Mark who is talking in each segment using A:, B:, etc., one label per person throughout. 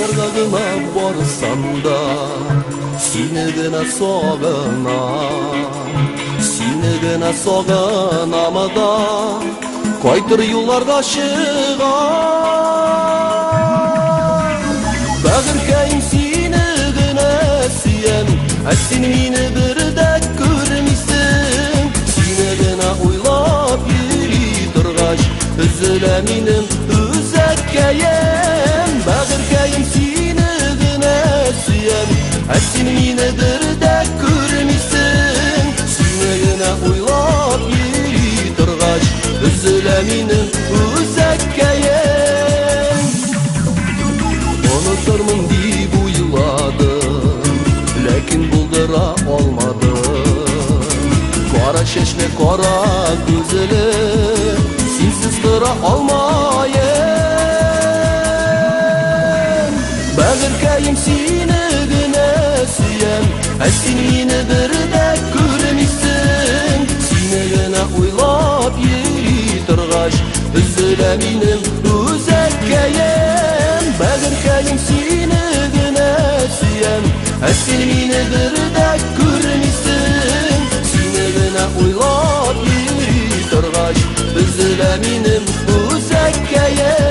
A: Узарга гына барсам да, сине гына сагынам, сине гына сагынам да, кайтыр юлларга чыгам. Бәгыркәйем сине гына сөям, син мине бердә күрмисең, сине гына уйлап йөри торгач, өзелә минем үзәккәем. Бәгыркәйем сине гына сөям, син мине бердә күрмисең, сине гына уйлап йөри торгач, өзелә минем үзәккәем. Онытырмын дип уйладым, ләкин булдыра алмадым. Кара чәчле, кара күзле, синсез тора алмайым. Бәгыркәйем сине генә сөям, син мине бердә күрмисең, сине генә уйлап йөри торгач, өзелә минем үзәккәем. Бәгыркәйем сине генә сөям, син мине бердә күрмисең, сине генә уйлап йөри торгач, өзелә минем үзәккәем.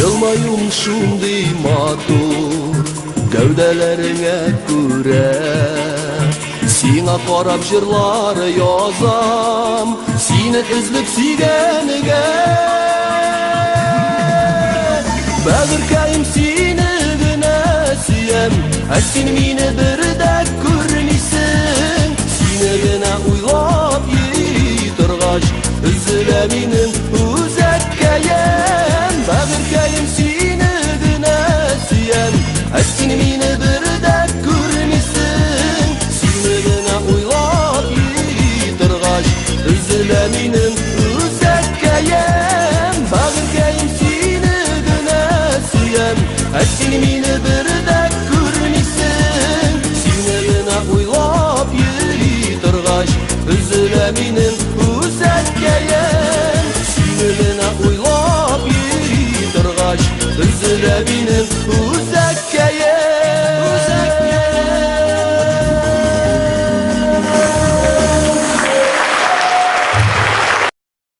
A: Елмаюм шундый матур гәүдәләреңә күрә, сиңа карап җырлар язам, сине эзлеп сөйгәнгә. Бәгыркәйем сине генә сөям, син мине бердә күрмисең, сине генә уйлап йөри торгач, өзелә мине